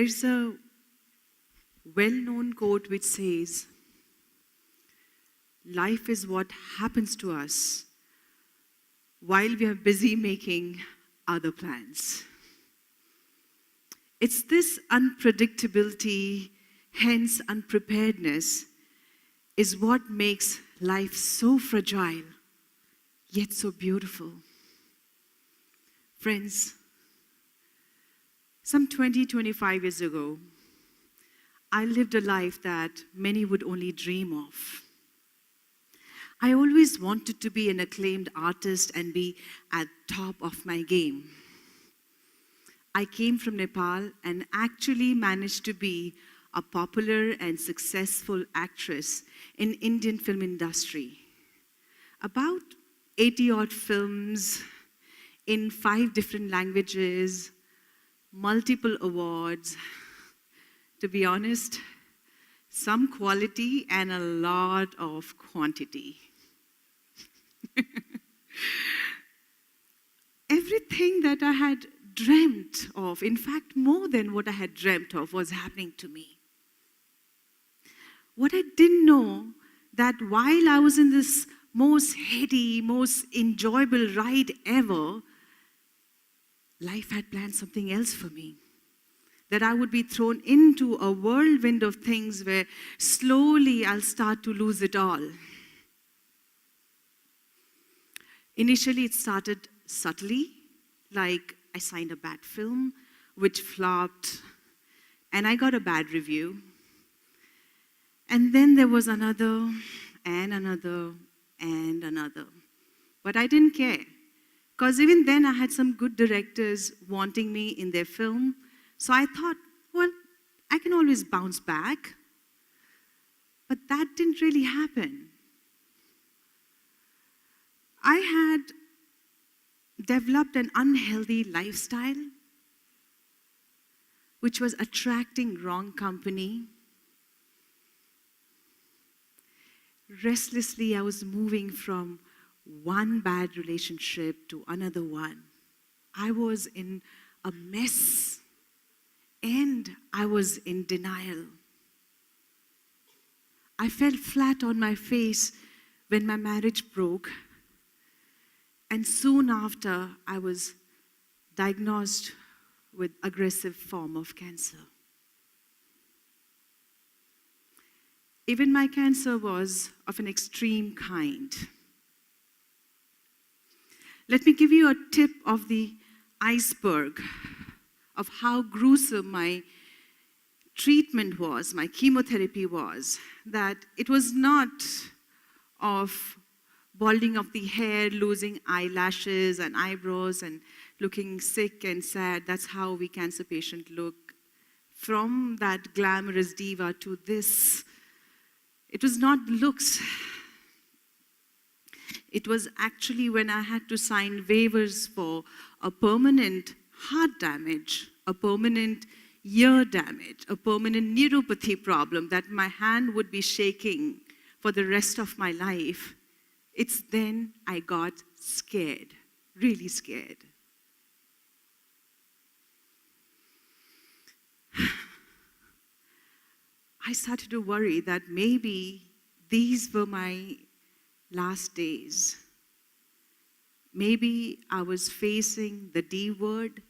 There's a well-known quote which says, life is what happens to us while we are busy making other plans. It's this unpredictability, hence unpreparedness, is what makes life so fragile, yet so beautiful. Friends, some 25 years ago, I lived a life that many would only dream of. I always wanted to be an acclaimed artist and be at top of my game. I came from Nepal and actually managed to be a popular and successful actress in Indian film industry. About 80-odd films in 5 different languages, multiple awards. To be honest, some quality and a lot of quantity. Everything that I had dreamt of, in fact, more than what I had dreamt of, was happening to me. What I didn't know, that while I was in this most heady, most enjoyable ride ever, life had planned something else for me. That I would be thrown into a whirlwind of things where slowly I'll start to lose it all. Initially, it started subtly, like I signed a bad film, which flopped, and I got a bad review. And then there was another, and another, and another. But I didn't care, because even then I had some good directors wanting me in their film. So I thought, well, I can always bounce back. But that didn't really happen. I had developed an unhealthy lifestyle, which was attracting wrong company. Restlessly, I was moving from one bad relationship to another one. I was in a mess, and I was in denial. I fell flat on my face when my marriage broke, and soon after, I was diagnosed with aggressive form of cancer. Even my cancer was of an extreme kind. Let me give you a tip of the iceberg of how gruesome my treatment was, my chemotherapy was. That it was not of balding of the hair, losing eyelashes and eyebrows and looking sick and sad. That's how we cancer patients look. From that glamorous diva to this, it was not looks. It was actually when I had to sign waivers for a permanent heart damage, a permanent ear damage, a permanent neuropathy problem, that my hand would be shaking for the rest of my life. It's then I got scared, really scared. I started to worry that maybe these were my last days. Maybe I was facing the D word,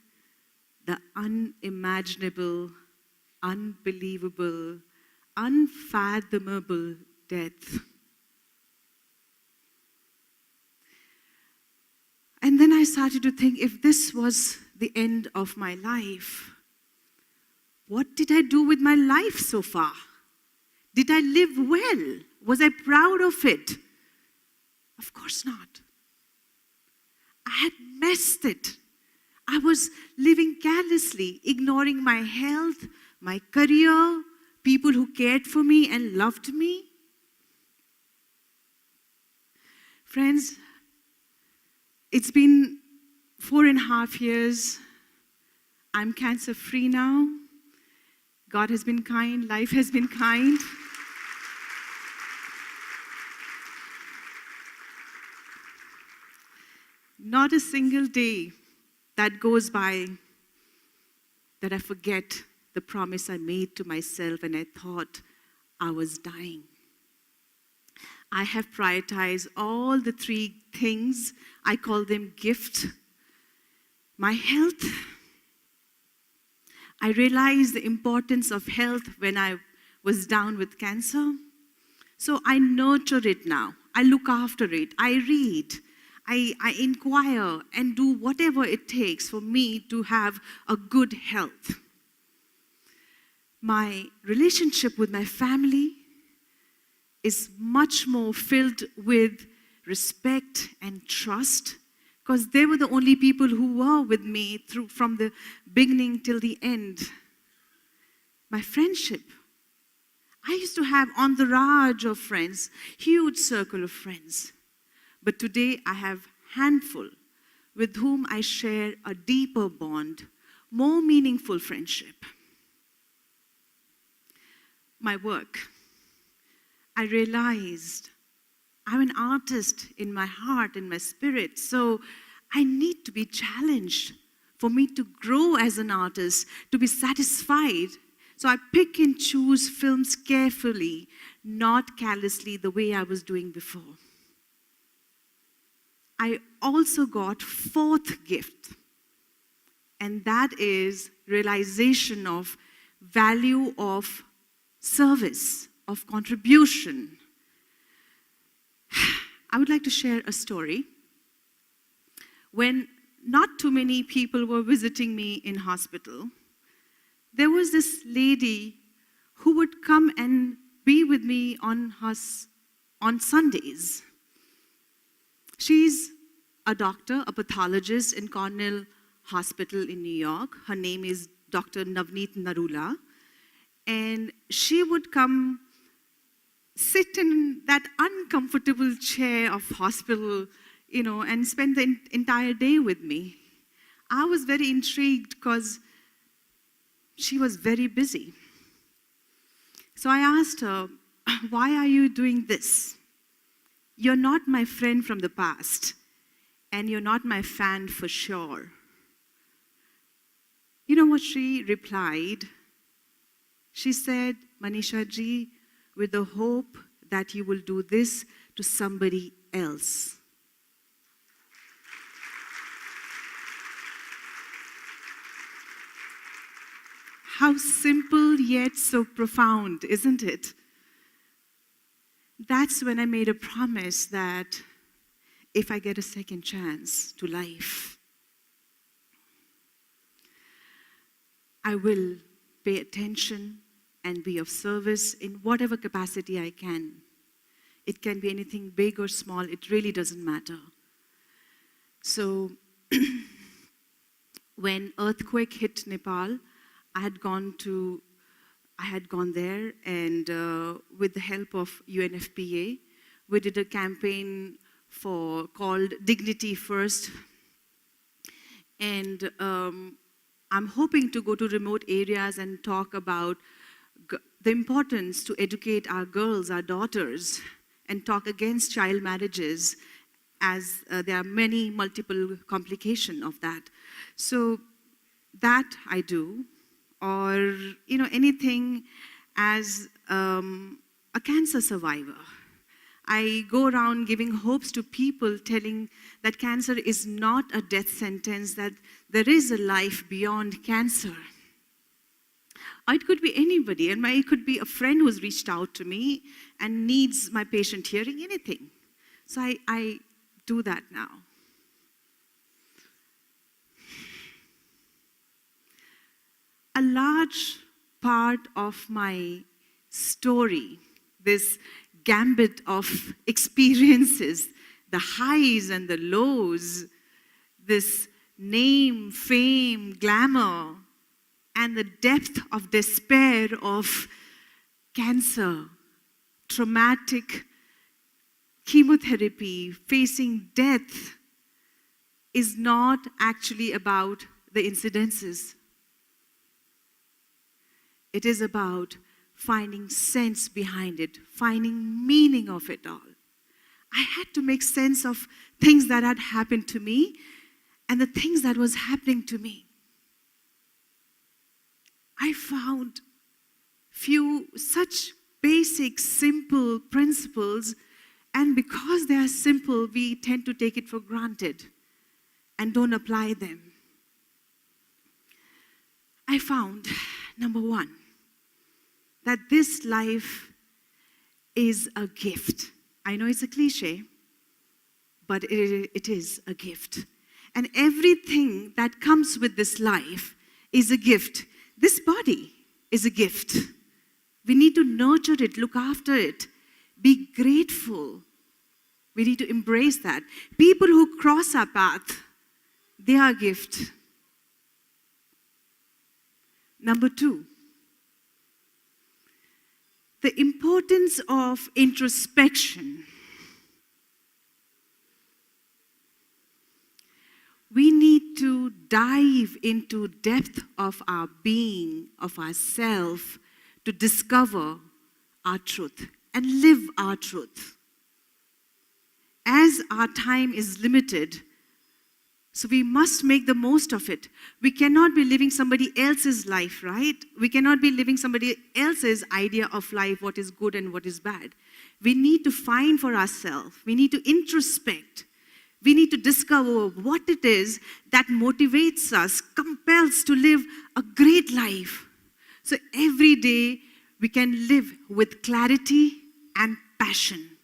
the unimaginable, unbelievable, unfathomable death. And then I started to think, if this was the end of my life, what did I do with my life so far? Did I live well? Was I proud of it? Of course not. I had messed it. I was living carelessly, ignoring my health, my career, people who cared for me and loved me. Friends, it's been 4.5 years. I'm cancer-free now. God has been kind. Life has been kind. Not a single day that goes by that I forget the promise I made to myself and I thought I was dying. I have prioritized all the three things. I call them gift. My health. I realized the importance of health when I was down with cancer. So I nurture it now. I look after it. I read. I inquire and do whatever it takes for me to have a good health. My relationship with my family is much more filled with respect and trust, because they were the only people who were with me from the beginning till the end. My friendship. I used to have entourage of friends, huge circle of friends. But today I have handful with whom I share a deeper bond, more meaningful friendship. My work. I realized I'm an artist in my heart, in my spirit, so I need to be challenged for me to grow as an artist, to be satisfied. So I pick and choose films carefully, not carelessly the way I was doing before. I also got fourth gift, and that is realization of value of service, of contribution. I would like to share a story. When not too many people were visiting me in hospital, there was this lady who would come and be with me on Sundays. She's a doctor, a pathologist in Cornell Hospital in New York. Her name is Dr. Navneet Narula. And she would come sit in that uncomfortable chair of hospital, and spend the entire day with me. I was very intrigued because she was very busy. So I asked her, why are you doing this? You're not my friend from the past, and you're not my fan for sure. You know what she replied? She said, Manisha ji, with the hope that you will do this to somebody else. How simple yet so profound, isn't it? That's when I made a promise that if I get a second chance to life, I will pay attention and be of service in whatever capacity I can. It can be anything big or small, it really doesn't matter. So when earthquake hit Nepal, I had gone there, and with the help of UNFPA, we did a campaign called Dignity First. And I'm hoping to go to remote areas and talk about the importance to educate our girls, our daughters, and talk against child marriages, as there are multiple complications of that. So that I do. Or, anything as a cancer survivor. I go around giving hopes to people, telling that cancer is not a death sentence, that there is a life beyond cancer. Or it could be anybody, and it could be a friend who's reached out to me and needs my patient hearing, anything. So I do that now. A large part of my story, this gambit of experiences, the highs and the lows, this name, fame, glamour, and the depth of despair of cancer, traumatic chemotherapy, facing death, is not actually about the incidences. It is about finding sense behind it, finding meaning of it all. I had to make sense of things that had happened to me and the things that was happening to me. I found few such basic, simple principles, and because they are simple, we tend to take it for granted and don't apply them. I found, number one, that this life is a gift. I know it's a cliche, but it is a gift. And everything that comes with this life is a gift. This body is a gift. We need to nurture it, look after it, be grateful. We need to embrace that. People who cross our path, they are a gift. Number two, the importance of introspection. We need to dive into depth of our being, of ourself, to discover our truth and live our truth. As our time is limited, so we must make the most of it. We cannot be living somebody else's life, right? We cannot be living somebody else's idea of life, what is good and what is bad. We need to find for ourselves. We need to introspect. We need to discover what it is that motivates us, compels to live a great life. So every day we can live with clarity and passion.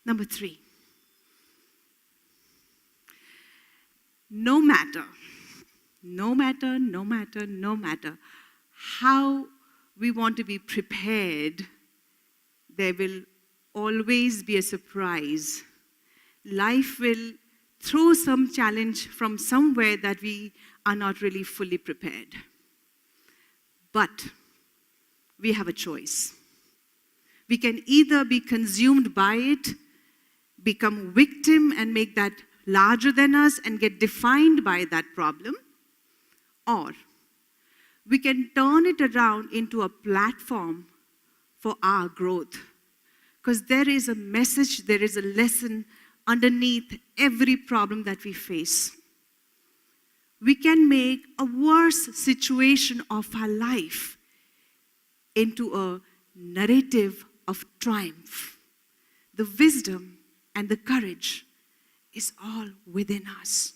Number three, no matter how we want to be prepared, there will always be a surprise. Life will throw some challenge from somewhere that we are not really fully prepared. But we have a choice. We can either be consumed by it, become victim and make that larger than us and get defined by that problem, or we can turn it around into a platform for our growth. Because there is a message, there is a lesson underneath every problem that we face. We can make a worse situation of our life into a narrative of triumph. The wisdom and the courage is all within us.